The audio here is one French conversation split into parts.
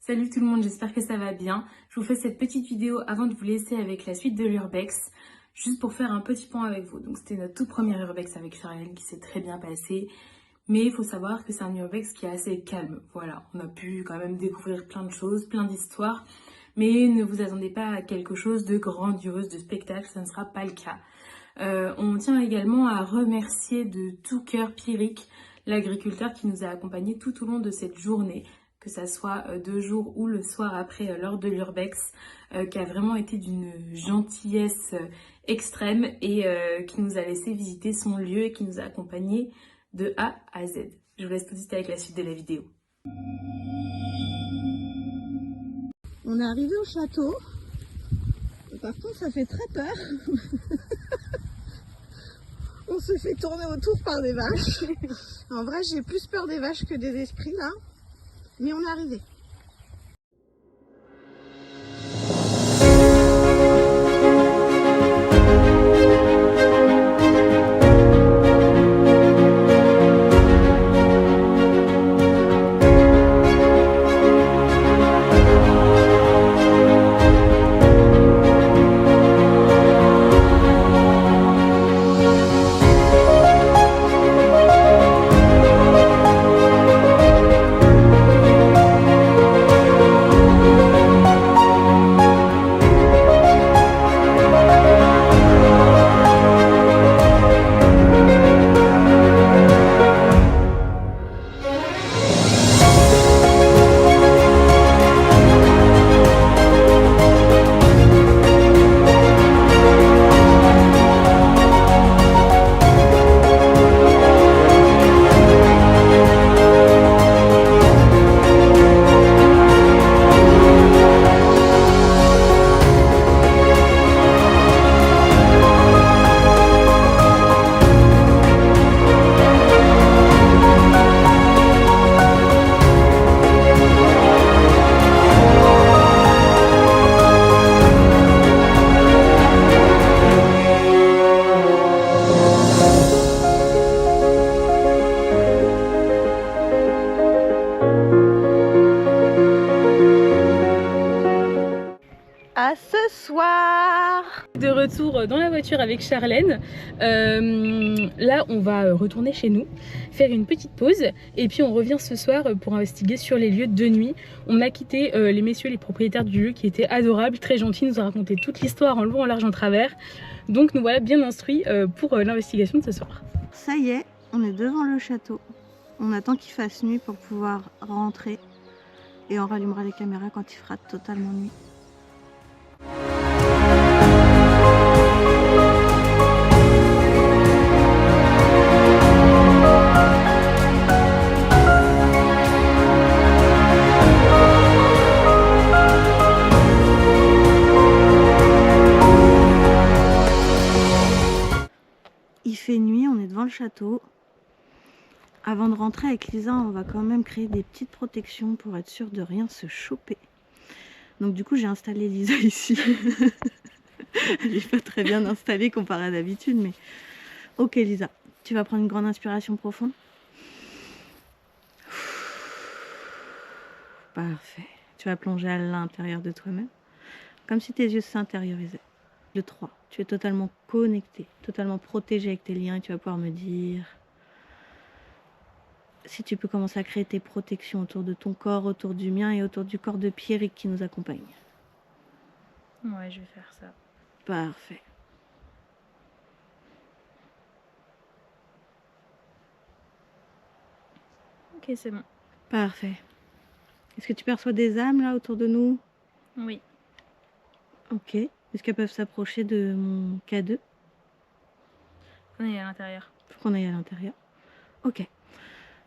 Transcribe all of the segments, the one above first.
Salut tout le monde, j'espère que ça va bien. Je vous fais cette petite vidéo avant de vous laisser avec la suite de l'Urbex, juste pour faire un petit point avec vous. Donc c'était notre tout premier Urbex avec Charlène qui s'est très bien passé, mais il faut savoir que c'est un Urbex qui est assez calme. Voilà, on a pu quand même découvrir plein de choses, plein d'histoires, mais ne vous attendez pas à quelque chose de grandiose, de spectacle, ça ne sera pas le cas. On tient également à remercier de tout cœur Pierrick, l'agriculteur qui nous a accompagnés tout au long de cette journée, que ça soit 2 jours ou le soir après lors de l'Urbex, qui a vraiment été d'une gentillesse extrême et qui nous a laissé visiter son lieu et qui nous a accompagnés de A à Z. Je vous laisse tout de suite avec la suite de la vidéo. On est arrivé au château. Par contre, ça fait très peur. On se fait tourner autour par des vaches. En vrai, j'ai plus peur des vaches que des esprits là. Mais on est arrivé. À ce soir. De retour dans la voiture avec Charlène. Là, on va retourner chez nous, faire une petite pause et puis on revient ce soir pour investiguer sur les lieux de nuit. On a quitté les messieurs, les propriétaires du lieu qui étaient adorables, très gentils, nous ont raconté toute l'histoire en long, en large, en travers. Donc nous voilà bien instruits pour l'investigation de ce soir. Ça y est, on est devant le château. On attend qu'il fasse nuit pour pouvoir rentrer. Et on rallumera les caméras quand il fera totalement nuit. Il fait nuit, on est devant le château. Avant de rentrer avec Lisa, on va quand même créer des petites protections pour être sûr de rien se choper. Donc du coup, j'ai installé Lisa ici. Elle n'est pas très bien installée comparée à d'habitude, mais... Ok Lisa, tu vas prendre une grande inspiration profonde. Parfait. Tu vas plonger à l'intérieur de toi-même, comme si tes yeux s'intériorisaient. Le 3, tu es totalement connecté, totalement protégé avec tes liens et tu vas pouvoir me dire si tu peux commencer à créer tes protections autour de ton corps, autour du mien et autour du corps de Pierrick qui nous accompagne. Ouais, je vais faire ça. Parfait. Ok, c'est bon. Parfait. Est-ce que tu perçois des âmes là autour de nous? Oui. Ok. Est-ce qu'elles peuvent s'approcher de mon K2? On est à l'intérieur. Faut qu'on aille à l'intérieur. Ok.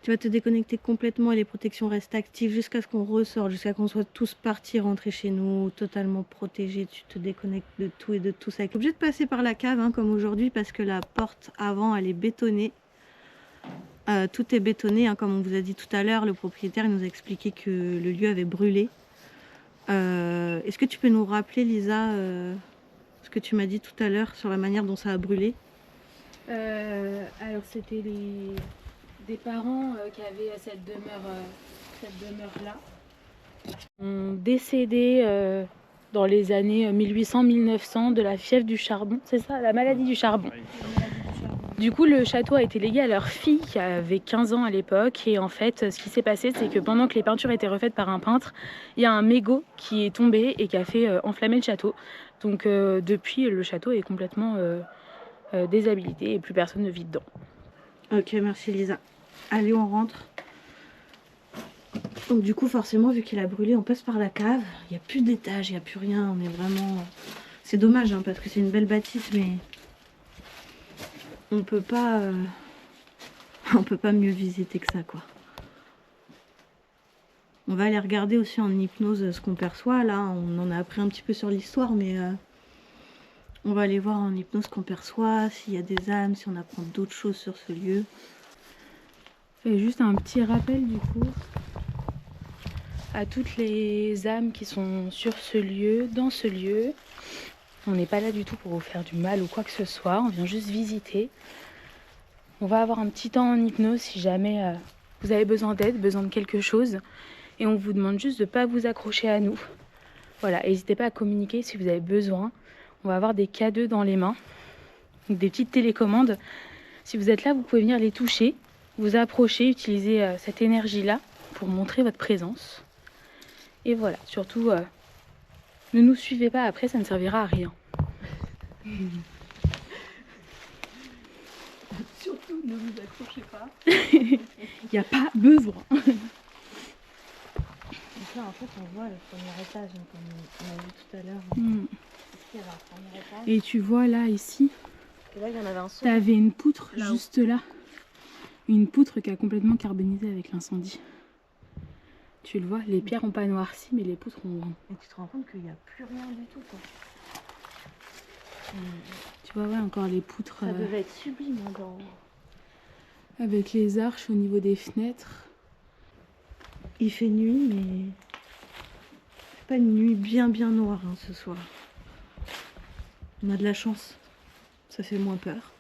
Tu vas te déconnecter complètement et les protections restent actives jusqu'à ce qu'on ressorte, jusqu'à qu'on soit tous partis, rentrer chez nous, totalement protégés. Tu te déconnectes de tout et de tout ça. Tu es obligé de passer par la cave, hein, comme aujourd'hui, parce que la porte avant, elle est bétonnée. Tout est bétonné, hein, comme on vous a dit tout à l'heure. Le propriétaire il nous a expliqué que le lieu avait brûlé. Est-ce que tu peux nous rappeler, Lisa, ce que tu m'as dit tout à l'heure sur la manière dont ça a brûlé? Alors c'était des parents qui avaient cette demeure là. Ont décédé dans les années 1800-1900 de la fièvre du charbon, c'est ça, la maladie du charbon. Du coup, le château a été légué à leur fille qui avait 15 ans à l'époque. Et en fait, ce qui s'est passé, c'est que pendant que les peintures étaient refaites par un peintre, il y a un mégot qui est tombé et qui a fait enflammer le château. Donc depuis, le château est complètement déshabilité et plus personne ne vit dedans. Ok, merci Lisa. Allez, on rentre. Donc du coup, forcément, vu qu'il a brûlé, on passe par la cave. Il n'y a plus d'étage, il n'y a plus rien. On est vraiment... C'est dommage, hein, parce que c'est une belle bâtisse, mais... On peut pas mieux visiter que ça, quoi. On va aller regarder aussi en hypnose ce qu'on perçoit. Là, on en a appris un petit peu sur l'histoire, mais on va aller voir en hypnose ce qu'on perçoit, s'il y a des âmes, si on apprend d'autres choses sur ce lieu. Et juste un petit rappel du coup à toutes les âmes qui sont sur ce lieu, dans ce lieu. On n'est pas là du tout pour vous faire du mal ou quoi que ce soit, on vient juste visiter. On va avoir un petit temps en hypnose si jamais vous avez besoin d'aide, besoin de quelque chose. Et on vous demande juste de ne pas vous accrocher à nous. Voilà, n'hésitez pas à communiquer si vous avez besoin. On va avoir des cadeaux dans les mains, donc des petites télécommandes. Si vous êtes là, vous pouvez venir les toucher, vous approcher, utiliser cette énergie-là pour montrer votre présence. Et voilà, surtout, ne nous suivez pas après, ça ne servira à rien. Surtout, ne vous accrochez pas. Il n'y a pas besoin. Donc là, en fait, on voit le premier étage, hein, comme on a vu tout à l'heure. Ici, il y avait un premier étage. Et tu vois là, ici, Et là, il y en avait un seul. t'avais une poutre Là-haut. juste là. Une poutre qui a complètement carbonisé avec l'incendie. Tu le vois, les pierres n'ont pas noirci, mais les poutres ont... Et tu te rends compte qu'il n'y a plus rien du tout, quoi. Tu vois, ouais, encore les poutres Ça devait être sublime, hein, dans... avec les arches au niveau des fenêtres. Il fait nuit, mais c'est pas une nuit bien noire, hein, ce soir. On a de la chance. Ça fait moins peur.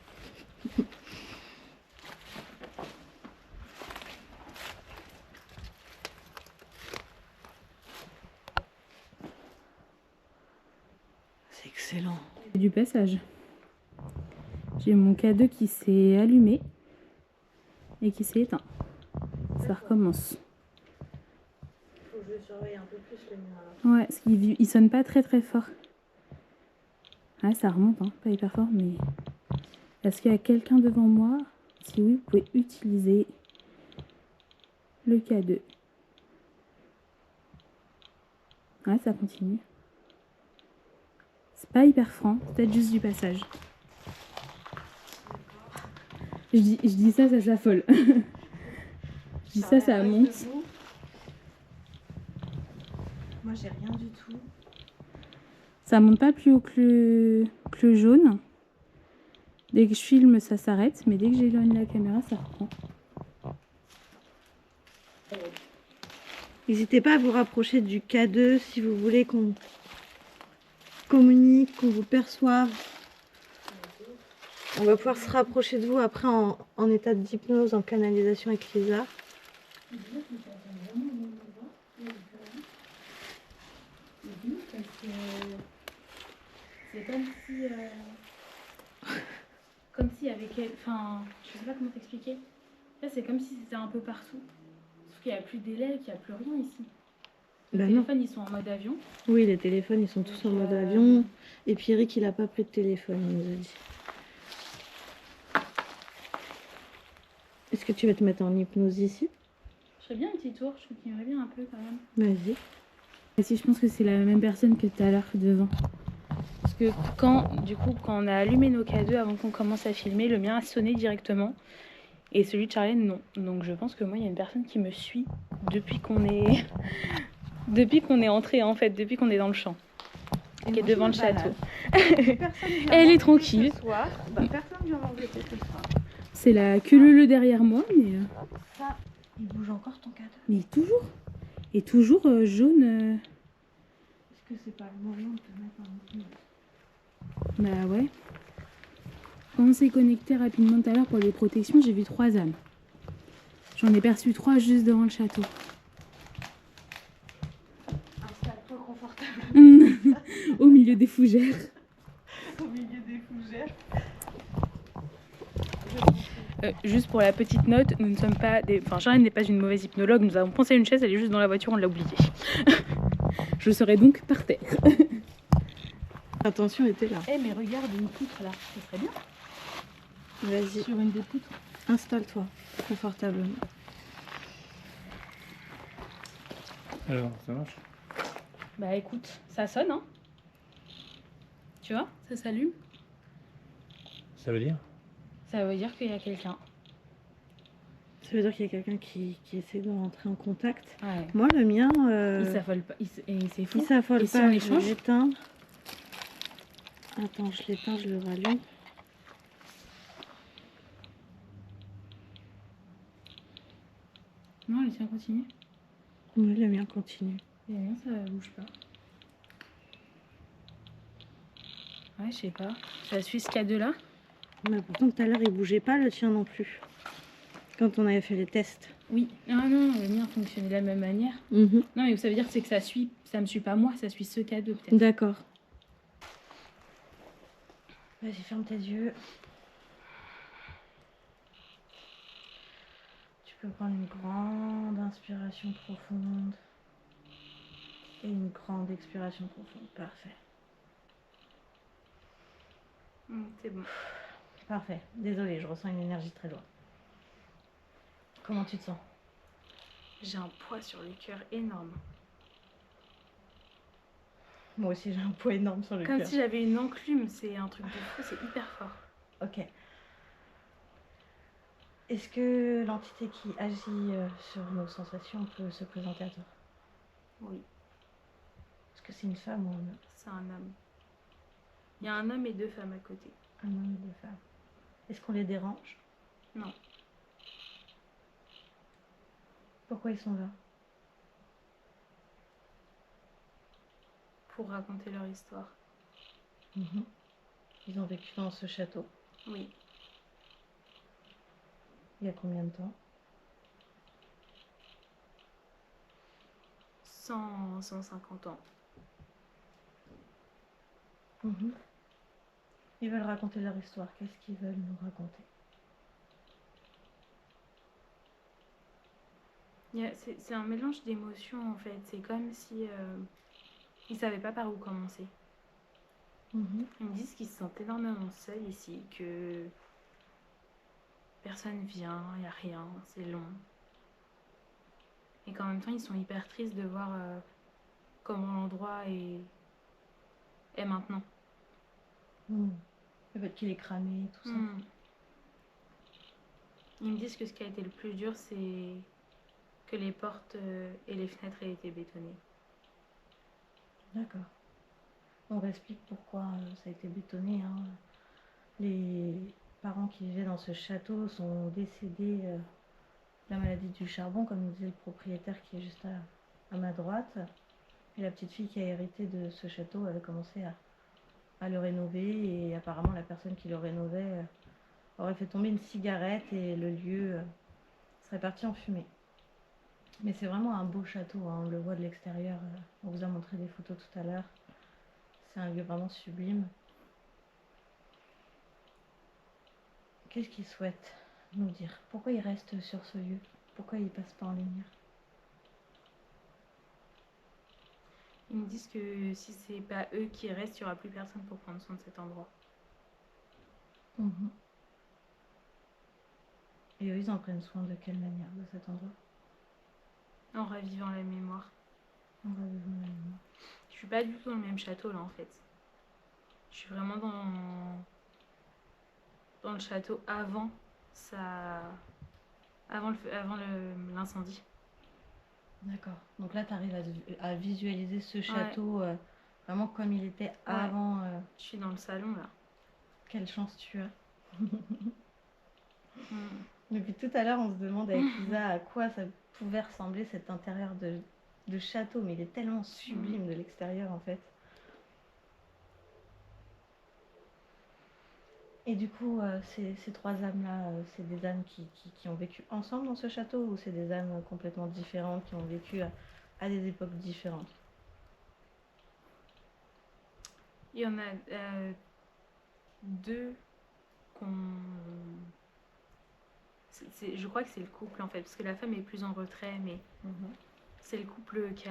C'est excellent. Du passage. J'ai mon K2 qui s'est allumé et qui s'est éteint. Ça recommence. Faut que je surveille un peu plus le mien. Ouais, parce qu'il sonne pas très fort. Ouais, ça remonte, hein, pas hyper fort, mais... Est-ce qu'il y a quelqu'un devant moi? Si oui, vous pouvez utiliser le K2. Ouais, ça continue. C'est pas hyper franc, c'est peut-être juste du passage. Je dis ça, ça s'affole. Je dis ça, ça monte. Moi, j'ai rien du tout. Ça monte pas plus haut que le jaune. Dès que je filme, ça s'arrête, mais dès que j'éloigne la caméra, ça reprend. N'hésitez pas à vous rapprocher du K2 si vous voulez qu'on communique, qu'on vous perçoive. On va pouvoir se rapprocher de vous après en état d'hypnose, en canalisation avec Lisa. C'est comme si... Comme si avec elle... Enfin, je sais pas comment t'expliquer. Là, c'est comme si c'était un peu partout. Sauf qu'il n'y a plus d'élèves, qu'il n'y a plus rien ici. Les téléphones, ils sont en mode avion. Oui, les téléphones, ils sont tous en mode avion. Et puis Eric, il n'a pas pris de téléphone, il nous a dit. Est-ce que tu vas te mettre en hypnose ici? Je ferais bien un petit tour, je trouve qu'il y aurait bien un peu quand même. Vas-y. Si, je pense que c'est la même personne que tout à l'heure devant. Parce que quand on a allumé nos K2 avant qu'on commence à filmer, le mien a sonné directement. Et celui de Charlène, non. Donc je pense que moi, il y a une personne qui me suit depuis qu'on est... depuis qu'on est entré, en fait, depuis qu'on est dans le champ. Qui est devant le château. Elle est tranquille. Personne vient m'embêter ce soir. C'est la queue derrière moi, mais... Ça, il bouge encore ton K2. Mais toujours. Et toujours jaune. Est-ce que c'est pas le moment de te mettre en hypnose? Bah ouais. Quand on s'est connecté rapidement tout à l'heure pour les protections, j'ai vu 3 âmes. J'en ai perçu 3 juste devant le château. Au milieu des fougères. Au milieu des fougères. Juste pour la petite note, nous ne sommes pas des... Enfin, Charlène n'est pas une mauvaise hypnologue, nous avons pensé à une chaise, elle est juste dans la voiture, on l'a oubliée. Je serai donc par terre. Attention, était là. Eh mais regarde une poutre là, ça serait bien. Vas-y, Sur une des poutres. installe-toi confortablement. Alors, ça marche? Bah écoute, ça sonne hein. Tu vois, ça s'allume. Ça veut dire? Ça veut dire qu'il y a quelqu'un. Ça veut dire qu'il y a quelqu'un qui essaie de rentrer en contact. Ouais. Moi, le mien, Il s'affole pas. Et c'est fou. il s'affole Et si pas. on Je vais l'échange? l'éteindre. Attends, je l'éteins, je le rallume. Non, le tien continue. Oui, le mien continue. Et rien, ça bouge pas. Ouais, je sais pas. Ça suit ce cas de là. Mais pourtant, tout à l'heure, il bougeait pas, le tien non plus. Quand on avait fait les tests. Oui. Ah non, le mien fonctionnait de la même manière. Mhm. Non, mais ça veut dire c'est que ça suit. Ça me suit pas moi, ça suit ce cas de peut-être. D'accord. Vas-y, ferme tes yeux. Tu peux prendre une grande inspiration profonde et une grande expiration profonde. Parfait. C'est bon. Parfait. Désolée, je ressens une énergie très lourde. Comment tu te sens? J'ai un poids sur le cœur énorme. Moi aussi, j'ai un poids énorme sur le Comme cœur. si j'avais une enclume, c'est un truc de fou, c'est hyper fort. Ok. Est-ce que l'entité qui agit sur nos sensations peut se présenter à toi? Oui, Est-ce que c'est une femme ou un homme? c'est un homme. Il y a un homme et 2 femmes à côté. Un homme et deux femmes. Est-ce qu'on les dérange? Non, Pourquoi ils sont là? pour raconter leur histoire. Mhm. Ils ont vécu dans ce château. Oui, Il y a combien de temps? 150 ans. Mhm. Ils veulent raconter leur histoire. Qu'est-ce qu'ils veulent nous raconter? C'est un mélange d'émotions en fait. C'est comme si ils savaient pas par où commencer. Mhm. Ils me disent qu'ils se sentent énormément seuls ici, que personne vient, il n'y a rien, c'est long. Et qu'en même temps, ils sont hyper tristes de voir comment l'endroit est maintenant. Mhm. Peut-être qu'il est cramé, tout ça. Ils me disent que ce qui a été le plus dur, c'est que les portes et les fenêtres aient été bétonnées. D'accord. On explique pourquoi ça a été bétonné, hein. Les parents qui vivaient dans ce château sont décédés de la maladie du charbon, comme nous disait le propriétaire qui est juste à ma droite. Et la petite fille qui a hérité de ce château avait commencé à le rénover, et apparemment la personne qui le rénovait aurait fait tomber une cigarette et le lieu serait parti en fumée. Mais c'est vraiment un beau château, hein, on le voit de l'extérieur. On vous a montré des photos tout à l'heure. C'est un lieu vraiment sublime. Qu'est-ce qu'ils souhaitent nous dire? Pourquoi ils restent sur ce lieu? Pourquoi ils passent pas en lumière? Ils me disent que si c'est pas eux qui restent, il n'y aura plus personne pour prendre soin de cet endroit. Mhm. Et eux, ils en prennent soin de quelle manière de cet endroit? En ravivant la mémoire. On va vivre la mémoire. Je suis pas du tout dans le même château là en fait. Je suis vraiment dans le château avant l'incendie. D'accord. Donc là, tu arrives à visualiser ce château vraiment comme il était avant. Je suis dans le salon là. Quelle chance tu as. Depuis tout à l'heure, on se demande avec Lisa à quoi ça pouvait ressembler cet intérieur de château, mais il est tellement sublime de l'extérieur en fait. Et du coup, ces trois âmes-là, c'est des âmes qui ont vécu ensemble dans ce château, ou c'est des âmes complètement différentes qui ont vécu à des époques différentes? Il y en a deux qu'on... je crois que c'est le couple en fait, parce que la femme est plus en retrait, mais c'est le couple qui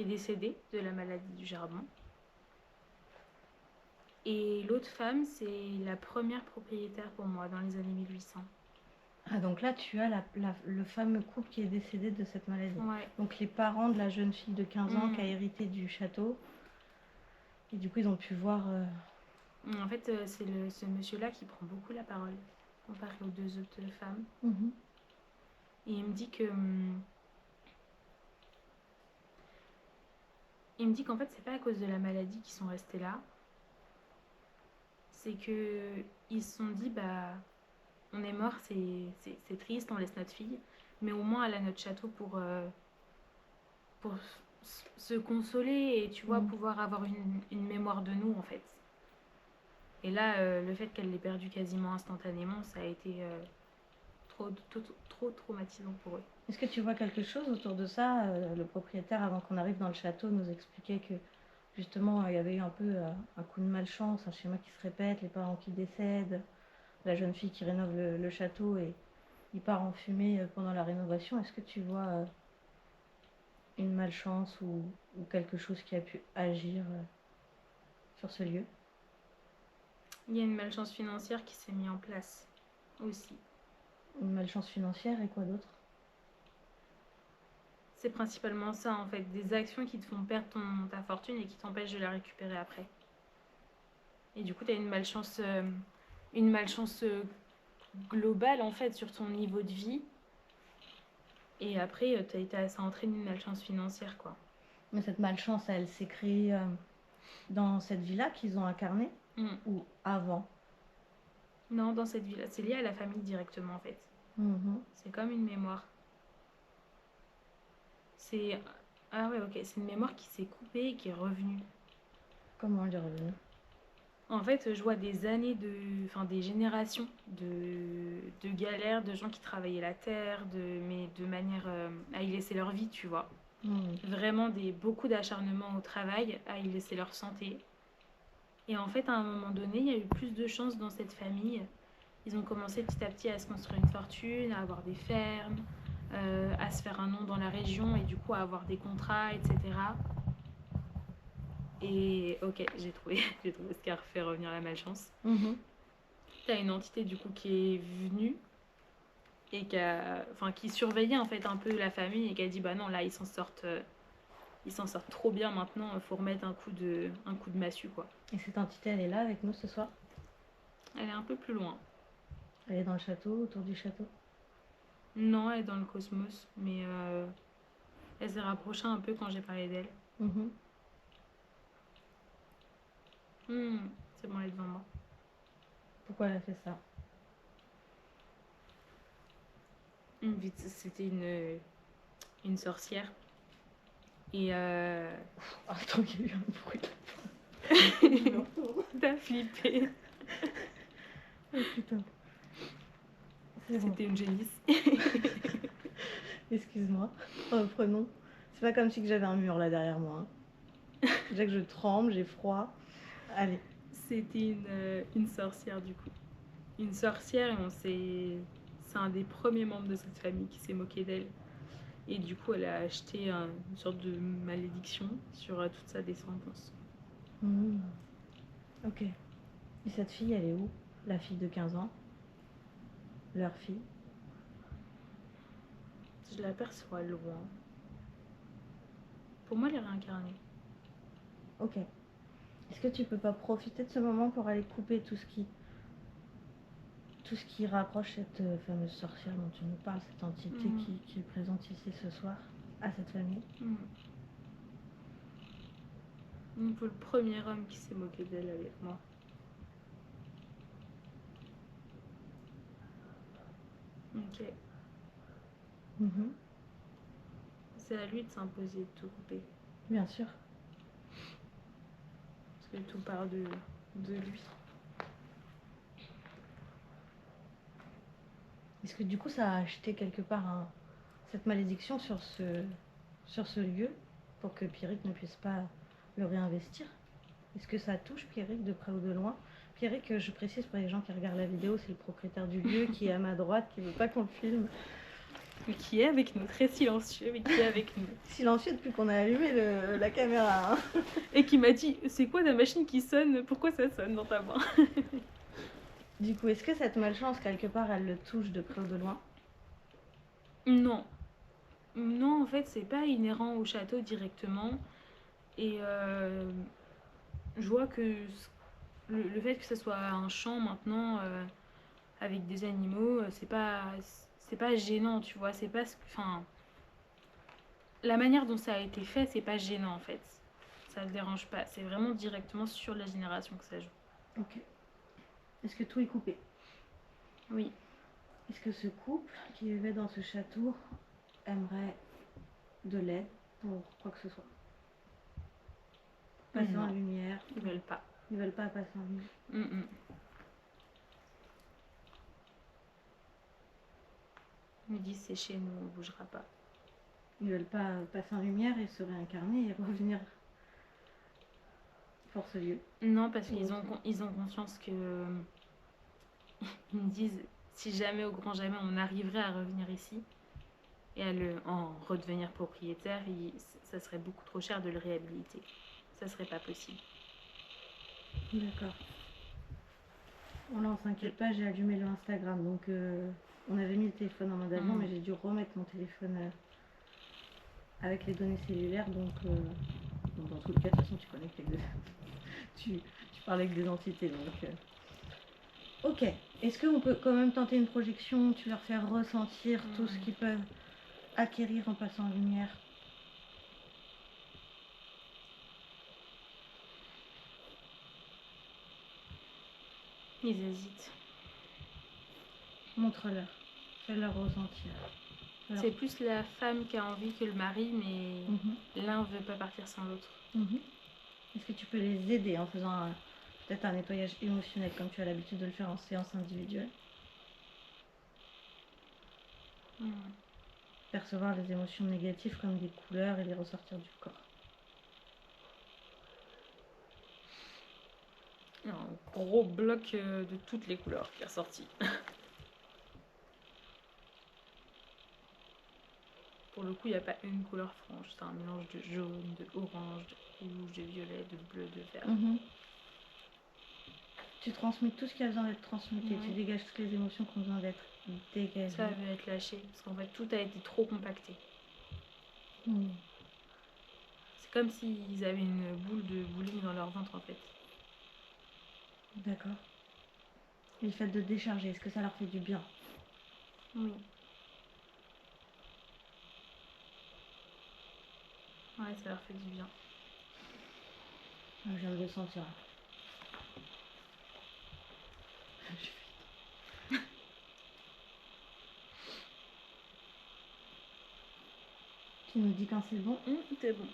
est décédé de la maladie du Charbon. Et l'autre femme, c'est la première propriétaire pour moi dans les années 1800. Ah, donc là, tu as le fameux couple qui est décédé de cette maladie. Ouais. Donc les parents de la jeune fille de 15 ans qui a Mm. hérité du château. Et du coup, ils ont pu voir... En fait, c'est ce monsieur-là qui prend beaucoup la parole, comparé aux deux autres femmes. Et il me dit que... Il me dit qu'en fait, c'est pas à cause de la maladie qu'ils sont restés là. C'est que ils se sont dit, bah, on est mort, c'est triste, on laisse notre fille, mais au moins elle a notre château pour se consoler et tu vois, pouvoir avoir une mémoire de nous en fait. Et là, le fait qu'elle l'ait perdu quasiment instantanément, ça a été trop traumatisant pour eux. Est-ce que tu vois quelque chose autour de ça? Le propriétaire, avant qu'on arrive dans le château, nous expliquait que justement, il y avait eu un peu un coup de malchance, un schéma qui se répète, les parents qui décèdent, la jeune fille qui rénove le château et il part en fumée pendant la rénovation. Est-ce que tu vois une malchance ou quelque chose qui a pu agir sur ce lieu? Il y a une malchance financière qui s'est mise en place aussi. Une malchance financière et quoi d'autre? C'est principalement ça en fait, des actions qui te font perdre ta fortune et qui t'empêchent de la récupérer après. Et du coup, tu as une malchance globale en fait sur ton niveau de vie. Et après, ça entraîne une malchance financière quoi. Mais cette malchance, elle s'est créée dans cette vie-là qu'ils ont incarnée ou avant? Non, dans cette vie-là. C'est lié à la famille directement en fait. C'est comme une mémoire. Ah ouais, ok. C'est une mémoire qui s'est coupée et qui est revenue. Comment elle est revenue? En fait, je vois des années des générations de galères, de gens qui travaillaient la terre, mais de manière à y laisser leur vie, tu vois. Vraiment beaucoup d'acharnement au travail, à y laisser leur santé. Et en fait, à un moment donné, il y a eu plus de chance dans cette famille. Ils ont commencé petit à petit à se construire une fortune, à avoir des fermes, à se faire un nom dans la région et du coup à avoir des contrats, etc. Et ok, j'ai trouvé ce qui a fait revenir la malchance. T'as une entité du coup qui est venue et qui surveillait en fait un peu la famille et qui a dit bah non là ils s'en sortent trop bien maintenant, il faut remettre un coup de massue quoi. Et cette entité, elle est là avec nous ce soir? Elle est un peu plus loin. Elle est dans le château, autour du château? Non, elle est dans le cosmos, mais elle s'est rapprochée un peu quand j'ai parlé d'elle. C'est bon, elle est devant moi. Pourquoi elle a fait ça? C'était une sorcière. Et Attends, il y a eu un bruit. T'as flippé. Oh putain. Bon. C'était une génisse. Excuse-moi. Reprenons. C'est pas comme si j'avais un mur là derrière moi. Déjà que je tremble, j'ai froid. Allez. C'était une sorcière du coup. Une sorcière et c'est un des premiers membres de cette famille qui s'est moqué d'elle. Et du coup, elle a acheté une sorte de malédiction sur toute sa descendance. Ok. Et cette fille, elle est où? La fille de 15 ans? Leur fille? Je l'aperçois loin. Pour moi, elle est réincarnée. Ok. Est-ce que tu peux pas profiter de ce moment pour aller couper tout ce qui rapproche cette fameuse sorcière dont tu nous parles, cette entité qui est présente ici ce soir, à cette famille? Le premier homme qui s'est moqué d'elle avec moi. Ok. C'est à lui de s'imposer de tout couper. Bien sûr. Parce que tout part de lui. Est-ce que du coup ça a acheté quelque part cette malédiction sur ce lieu pour que Pyrrhic ne puisse pas le réinvestir? Est-ce que ça touche Pierrick de près ou de loin? Pierrick, je précise pour les gens qui regardent la vidéo, c'est le propriétaire du lieu qui est à ma droite, qui veut pas qu'on le filme. Mais qui est avec nous, très silencieux, mais qui est avec nous. Silencieux depuis qu'on a allumé la caméra. Hein. Et qui m'a dit, c'est quoi ta machine qui sonne? Pourquoi ça sonne dans ta main? Du coup, est-ce que cette malchance, quelque part, elle le touche de près ou de loin? Non. Non, en fait, c'est pas inhérent au château directement. Et je vois que le fait que ce soit un champ maintenant avec des animaux, c'est pas gênant, tu vois. C'est pas, enfin, la manière dont ça a été fait, c'est pas gênant en fait. Ça le dérange pas. C'est vraiment directement sur la génération que ça joue. Ok. Est-ce que tout est coupé? Oui. Est-ce que ce couple qui vivait dans ce château aimerait de l'aide pour quoi que ce soit? Passer en Non, lumière? ils veulent pas. Ils veulent pas passer en lumière. Ils me disent c'est chez nous, on bougera pas. Ils veulent pas passer en lumière et se réincarner et revenir force lieu. Non, parce qu'ils ont conscience que ils me disent si jamais au grand jamais on arriverait à revenir ici et à en redevenir propriétaire, ça serait beaucoup trop cher de le réhabiliter. Ça serait pas possible. D'accord. Bon là on s'inquiète pas, j'ai allumé le Instagram donc on avait mis le téléphone en mode avion mais j'ai dû remettre mon téléphone avec les données cellulaires donc dans tout le cas de toute façon tu connectes avec tu parles avec des entités donc ok. Est-ce qu'on peut quand même tenter une projection, tu leur fais ressentir tout ce qu'ils peuvent acquérir en passant en lumière? Ils hésitent. Montre-leur, fais-leur ressentir. C'est plus la femme qui a envie que le mari, mais l'un veut pas partir sans l'autre. Est-ce que tu peux les aider en faisant peut-être un nettoyage émotionnel comme tu as l'habitude de le faire en séance individuelle? Percevoir les émotions négatives comme des couleurs et les ressortir du corps. Un gros bloc de toutes les couleurs qui est ressorti. Pour le coup, il n'y a pas une couleur franche. C'est un mélange de jaune, de orange, de rouge, de violet, de bleu, de vert. Tu transmets tout ce qui a besoin d'être transmis. Tu dégages toutes les émotions qui ont besoin d'être dégagées. Ça veut être lâché, parce qu'en fait, tout a été trop compacté. C'est comme s'ils avaient une boule de bowling dans leur ventre, en fait. D'accord. Et le fait de décharger, est-ce que ça leur fait du bien? Oui. Ouais, ça leur fait du bien. Je viens de le sentir. Tu nous dis quand c'est bon? C'est bon.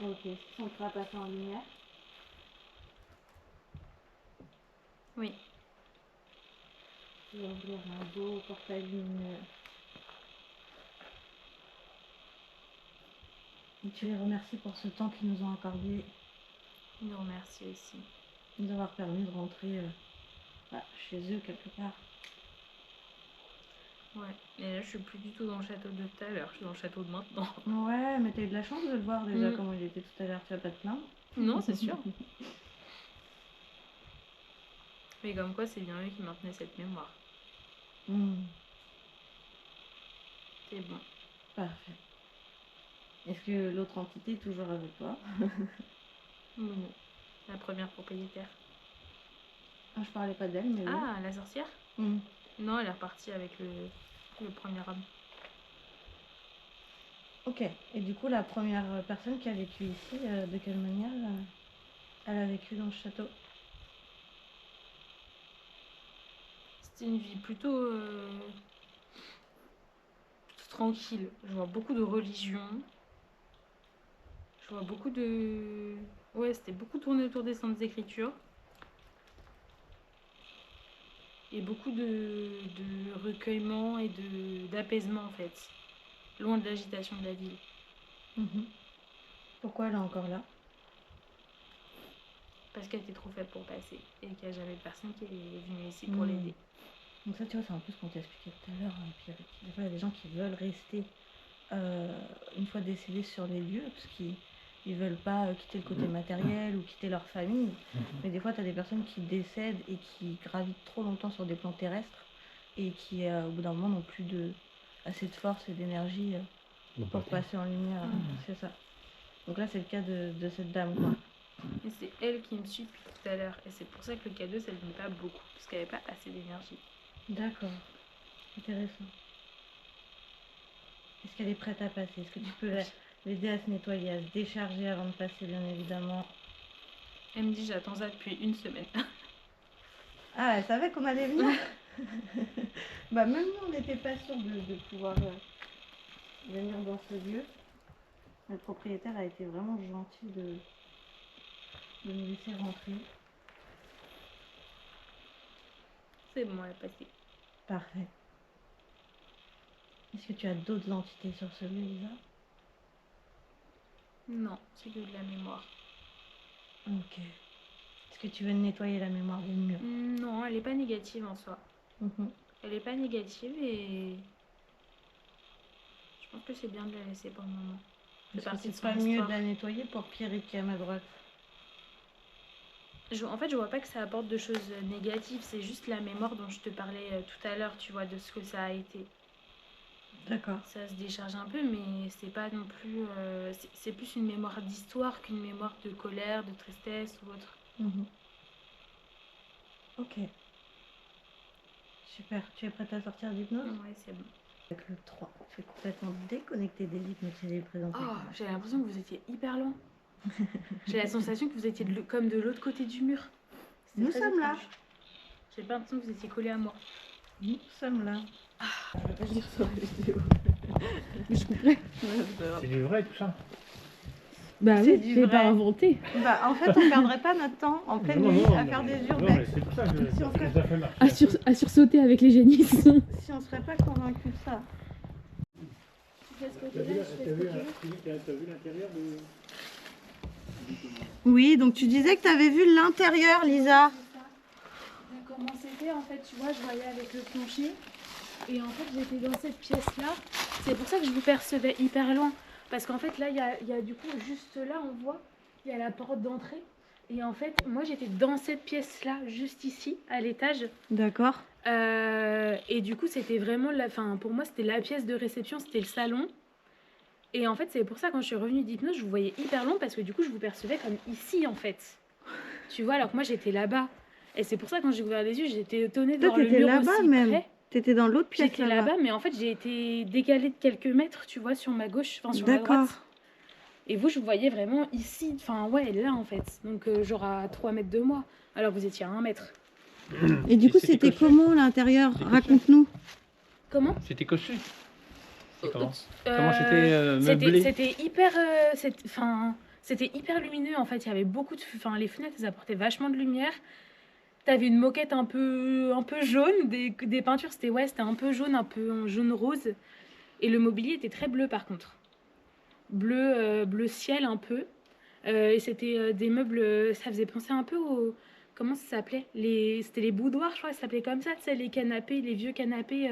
Ok, est-ce qu'on pourra passer en lumière? Oui. Je vais ouvrir un beau portail lumineux. Et tu les remercies pour ce temps qu'ils nous ont accordé. Ils nous remercient aussi. De nous avoir permis de rentrer chez eux quelque part. Ouais, et là je suis plus du tout dans le château de tout à l'heure, je suis dans le château de maintenant. Ouais, mais t'as eu de la chance de le voir déjà comment il était tout à l'heure, tu vas pas te plaindre? Non, c'est sûr. Mais comme quoi, c'est bien eux qui maintenaient cette mémoire. C'est bon. Parfait. Est-ce que l'autre entité est toujours avec toi? Non. La première propriétaire. Je parlais pas d'elle, mais Ah, la sorcière? Non, elle est repartie avec le premier homme. Ok. Et du coup, la première personne qui a vécu ici, de quelle manière elle a vécu dans le château? C'était une vie plutôt tranquille. Je vois beaucoup de religion. Je vois beaucoup de... Ouais, c'était beaucoup tourné autour des saintes écritures. Et beaucoup de recueillement et d'apaisement, en fait. Loin de l'agitation de la ville. Pourquoi elle est encore là? parce qu'elle était trop faible pour passer et qu'il n'y a jamais personne qui est venu ici pour l'aider. Donc ça, tu vois, c'est un peu ce qu'on t'expliquait tout à l'heure, hein, Pierre. Des fois, il y a des gens qui veulent rester une fois décédés sur les lieux, parce qu'ils ne veulent pas quitter le côté matériel ou quitter leur famille. Mais des fois, tu as des personnes qui décèdent et qui gravitent trop longtemps sur des plans terrestres et qui, au bout d'un moment, n'ont plus assez de force et d'énergie pour passer en lumière. C'est ça. Donc là, c'est le cas de cette dame, quoi. Et c'est elle qui me suit depuis tout à l'heure. Et c'est pour ça que le cadeau, ça ne venait pas beaucoup, parce qu'elle n'avait pas assez d'énergie. D'accord. Intéressant. Est-ce qu'elle est prête à passer? Est-ce que tu peux l'aider à se nettoyer, à se décharger avant de passer, bien évidemment? Elle me dit, j'attends ça depuis 1 semaine. Ah, elle savait qu'on allait venir. Bah, même nous, on n'était pas sûrs de pouvoir venir dans ce lieu. Le propriétaire a été vraiment gentil de nous laisser rentrer. C'est bon, elle est passée. Parfait. Est-ce que tu as d'autres entités sur ce lieu, Lisa? Non, c'est que de la mémoire. Ok. Est-ce que tu veux nettoyer la mémoire des murs? Non, elle n'est pas négative en soi. Elle n'est pas négative et je pense que c'est bien de la laisser pour le moment. Est-ce que c'est pas mieux de la nettoyer pour Pierrick qui est à ma droite? En fait, je vois pas que ça apporte de choses négatives. C'est juste la mémoire dont je te parlais tout à l'heure, tu vois, de ce que ça a été. D'accord. Ça se décharge un peu, mais c'est pas non plus... c'est plus une mémoire d'histoire qu'une mémoire de colère, de tristesse ou autre. Ok. Super. Tu es prête à sortir d'hypnose? Ouais, c'est bon. Avec le 3, tu es complètement déconnecté des hypnotisés présentés. Oh, j'ai l'impression que vous étiez hyper loin. J'ai la sensation que vous étiez comme de l'autre côté du mur. Nous sommes là. J'ai pas l'impression que vous étiez collés à moi. Nous sommes là. Je vais pas dire sur la vidéo. Je couperai. C'est du vrai tout ça? Bah C'est oui, du c'est vrai. pas inventé. Bah en fait, on perdrait pas notre temps en pleine nuit à faire des Non, urbex. mais c'est pour ça que Si on je fait- les ai fait marcher. À sursauter avec les génisses. Si on serait pas convaincu de ça. Tu fais ce T'as côté-là, vu, je fais ce côté-là. t'as vu l'intérieur de... Oui, donc tu disais que tu avais vu l'intérieur, Lisa. Comment c'était en fait, tu vois, je voyais avec le plancher et en fait j'étais dans cette pièce là, c'est pour ça que je vous percevais hyper loin parce qu'en fait là il y a du coup juste là on voit, il y a la porte d'entrée et en fait moi j'étais dans cette pièce là, juste ici à l'étage D'accord. et du coup c'était vraiment, pour moi c'était la pièce de réception, c'était le salon et en fait c'est pour ça quand je suis revenue d'hypnose je vous voyais hyper loin parce que du coup je vous percevais comme ici en fait, tu vois, alors que moi j'étais là-bas. Et c'est pour ça, quand j'ai ouvert les yeux, j'étais étonnée de Toi, voir le t'étais mur là-bas aussi même. près. T'étais dans l'autre pièce J'étais là-bas, mais en fait, j'ai été décalée de quelques mètres, tu vois, sur ma gauche, enfin sur ma droite. D'accord. Et vous, je vous voyais vraiment ici, enfin ouais, là en fait. Donc genre à 3 mètres de moi, alors vous étiez à 1 mètre. Et du coup, C'était c'était coché. comment l'intérieur? Raconte-nous. Comment C'était coché. Comment Euh, c'était meublé? C'était hyper... c'était hyper lumineux en fait, il y avait beaucoup de... Enfin, les fenêtres, elles apportaient vachement de lumière. T'avais une moquette un peu jaune, des peintures, c'était un peu jaune, un peu jaune rose. Et le mobilier était très bleu par contre. Bleu ciel un peu. Et c'était des meubles, ça faisait penser un peu au... Comment ça s'appelait? C'était les boudoirs, je crois, ça s'appelait comme ça, tu sais, les canapés, les vieux canapés.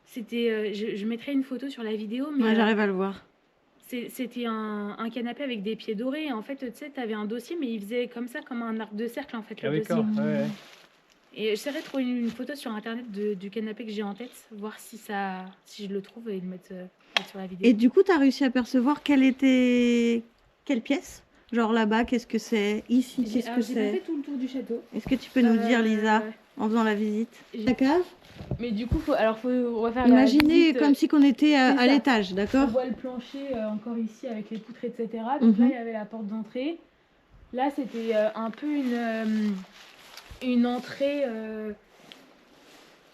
C'était... je mettrai une photo sur la vidéo, mais... Ouais, j'arrive à le voir. C'était un canapé avec des pieds dorés. Et en fait, tu sais, t'avais un dossier, mais il faisait comme ça, comme un arc de cercle, en fait, Ah le oui, dossier. d'accord. Ouais. Et j'essaierai de trouver une photo sur internet du canapé que j'ai en tête, voir si je le trouve et le mettre sur la vidéo. Et du coup, tu as réussi à percevoir quelle pièce? Genre là-bas, qu'est-ce que c'est? Ici, qu'est-ce que J'ai pas fait c'est? tout le tour du château. Est-ce que tu peux nous dire, Lisa, en faisant la visite? La cave? Mais du coup, on va faire Imaginez la visite, comme si qu'on était c'est à ça. l'étage, On d'accord? voit le plancher encore ici avec les poutres, etc. Donc là, il y avait la porte d'entrée. Là, c'était un peu une entrée,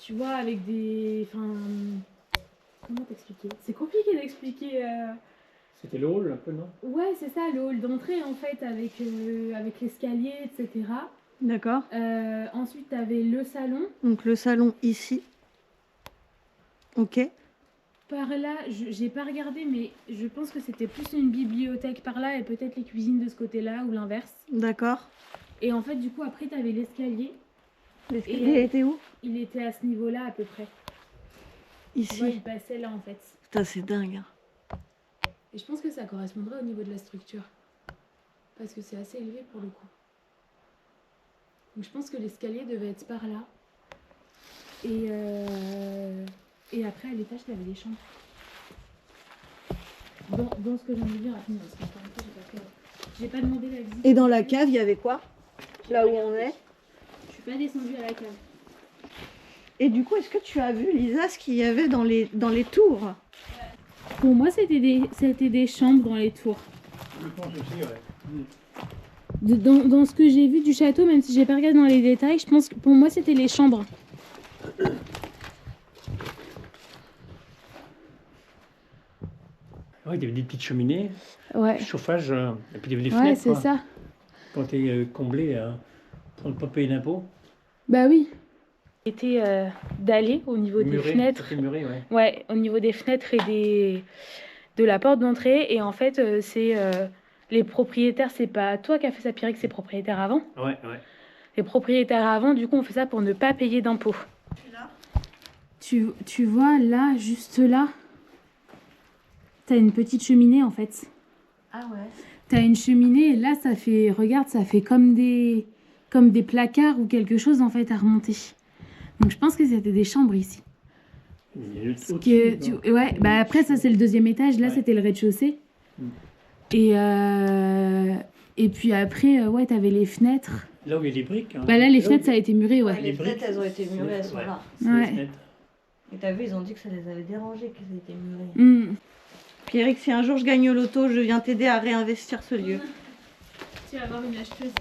tu vois, avec des... Comment t'expliquer? C'est compliqué d'expliquer. C'était le hall un peu, non? Ouais, c'est ça, le hall d'entrée en fait, avec l'escalier, etc. D'accord. Ensuite, tu avais le salon. Donc le salon ici. Ok. par là, j'ai pas regardé, mais je pense que c'était plus une bibliothèque par là et peut-être les cuisines de ce côté-là ou l'inverse. D'accord. Et en fait, du coup, après, t'avais l'escalier. L'escalier était où? Il était à ce niveau-là à peu près. Ici. Tu vois, il passait là en fait. Putain, c'est dingue. Hein. Et je pense que ça correspondrait au niveau de la structure. Parce que c'est assez élevé pour le coup. Donc je pense que l'escalier devait être par là. Et après, à l'étage, il y avait des chambres. Dans ce que j'en ai vu rapidement. Parce qu'encore une fois, j'ai pas demandé la visite. Et dans la cave, il y avait quoi? Là où on est? Je suis pas descendue à la cave. Et du coup, est-ce que tu as vu, Lisa, ce qu'il y avait dans les tours? Pour moi, c'était des chambres dans les tours. Je pense aussi, ouais. Dans ce que j'ai vu du château, même si j'ai pas regardé dans les détails, je pense que pour moi, c'était les chambres. Ouais, il y avait des petites cheminées, Ouais. chauffage, et puis il y avait des Ouais, fenêtres. c'est quoi. ça. Quand tu es comblé pour ne pas payer d'impôts. Bah oui. Était dallé au niveau des Muré, fenêtres. c'était muré, ouais. Ouais, au niveau des fenêtres et de la porte d'entrée. Et en fait, c'est les propriétaires, c'est pas toi qui as fait ça, Pierrick, c'est propriétaires avant. Ouais, ouais. Les propriétaires avant, du coup, on fait ça pour ne pas payer d'impôts. Tu vois, là, juste là, t'as une petite cheminée en fait. Ah ouais. T'as une cheminée et là, ça fait, regarde, ça fait comme des placards ou quelque chose en fait à remonter. Donc je pense que c'était des chambres ici. Il y a le Parce au-dessus, que, non ouais, bah après ça c'est le deuxième étage, là Ouais. c'était le rez-de-chaussée. Mm. Et puis après, ouais, t'avais les fenêtres. Là où il y a les briques. Hein. Bah là, les Là où fenêtres, il y ça a été muré, ouais. Les briques, fenêtres, elles ont été murées, elles sont ouais, là. c'est Ouais. les fenêtres. Et t'as vu, ils ont dit que ça les avait dérangés qu'elles étaient murées. Mm. Pierrick, si un jour je gagne au loto, je viens t'aider à réinvestir ce lieu. Tu vas avoir une acheteuse.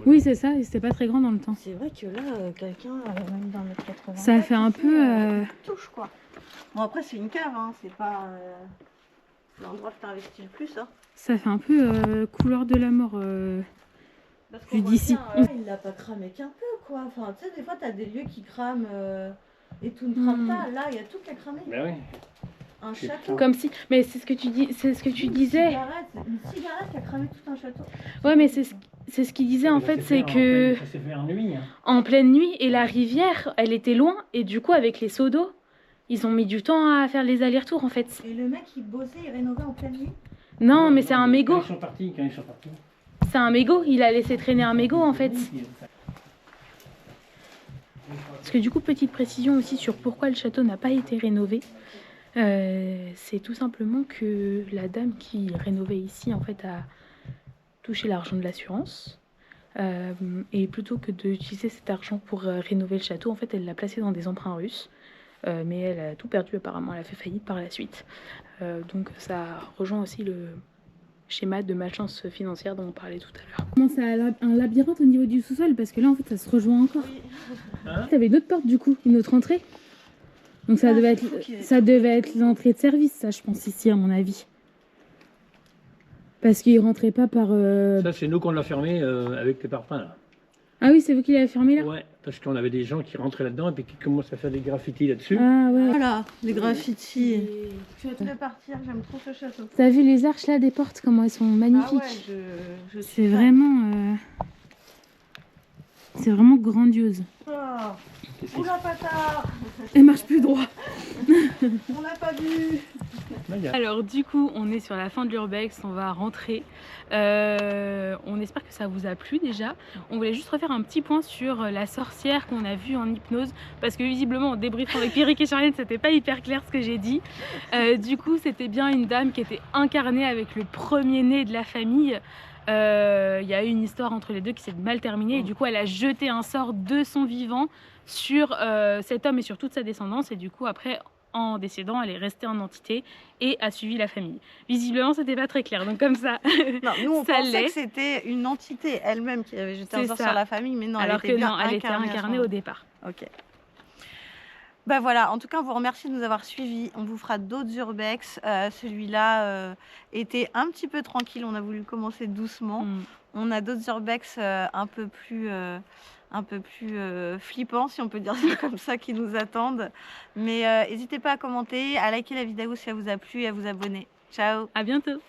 Oui, c'est ça, et c'était pas très grand dans le temps. C'est vrai que là, quelqu'un, même d'un mètre 80. Ça fait un peu... touche quoi. Bon, après, c'est une cave, hein, c'est pas l'endroit que t'investis le plus. Hein. Ça fait un peu couleur de la mort. Parce Vu voit d'ici. bien, il l'a pas cramé qu'un peu quoi. Enfin, tu sais, des fois, t'as des lieux qui crament et tout ne crame pas. Là, il y a tout qui a cramé. Bah oui. Un C'est château. Comme si... Mais c'est ce que tu dis, c'est ce que tu disais. Une cigarette qui a cramé tout un château. Ouais, mais c'est ce qu'il disait en fait, c'est que... Ça s'est fait en nuit. Hein. En pleine nuit, et la rivière, elle était loin, et du coup, avec les seaux d'eau, ils ont mis du temps à faire les allers-retours en fait. Et le mec, il bossait, il rénovait en pleine nuit. Non, mais c'est un mégot. Quand ils sont partis. C'est un mégot, il a laissé traîner un mégot en fait. Parce que du coup, petite précision aussi sur pourquoi le château n'a pas été rénové. C'est tout simplement que la dame qui rénovait ici en fait a touché l'argent de l'assurance. Et plutôt que d'utiliser cet argent pour rénover le château, en fait, elle l'a placé dans des emprunts russes. Mais elle a tout perdu apparemment, elle a fait faillite par la suite. Donc ça rejoint aussi le schéma de malchance financière dont on parlait tout à l'heure. Comment c'est un labyrinthe au niveau du sous-sol? Parce que là en fait ça se rejoint encore. Oui. Hein? T'avais une autre porte du coup, une autre entrée. Donc ça devait être l'entrée de service, ça je pense ici à mon avis. Parce qu'il rentrait pas par... Ça, c'est nous qu'on l'a fermé avec les parpaings là. Ah oui, c'est vous qui l'avez fermé là? Ouais, parce qu'on avait des gens qui rentraient là-dedans et puis qui commencent à faire des graffitis là-dessus. Ah ouais. Voilà, des graffitis. Et... Je vais partir, j'aime trop ce château. T'as vu les arches là des portes, comment elles sont magnifiques? Ah ouais, je C'est vraiment... C'est vraiment grandiose. Oh. Oula patard. Elle marche plus droit. On l'a pas vu. Alors du coup, on est sur la fin de l'urbex, on va rentrer. On espère que ça vous a plu déjà. On voulait juste refaire un petit point sur la sorcière qu'on a vue en hypnose, parce que visiblement en débriefant avec Pierrick et Charlène, c'était pas hyper clair ce que j'ai dit. Du coup, c'était bien une dame qui était incarnée avec le premier-né de la famille. Il y a eu une histoire entre les deux qui s'est mal terminée et du coup elle a jeté un sort de son vivant sur cet homme et sur toute sa descendance, et du coup après en décédant elle est restée en entité et a suivi la famille. Visiblement c'était pas très clair, donc comme ça Non, nous on ça pensait l'est. que c'était une entité elle-même qui avait jeté un C'est sort ça. sur la famille, mais non, Alors elle était que bien non, elle était incarnée à ce incarnée moment. au départ. Ok. Bah voilà, en tout cas on vous remercie de nous avoir suivis. On vous fera d'autres urbex. Celui-là était un petit peu tranquille, on a voulu commencer doucement. On a d'autres urbex un peu plus un peu plus flippants, si on peut dire ça comme ça, qui nous attendent. Mais n'hésitez pas à commenter, à liker la vidéo si elle vous a plu et à vous abonner. Ciao! À bientôt!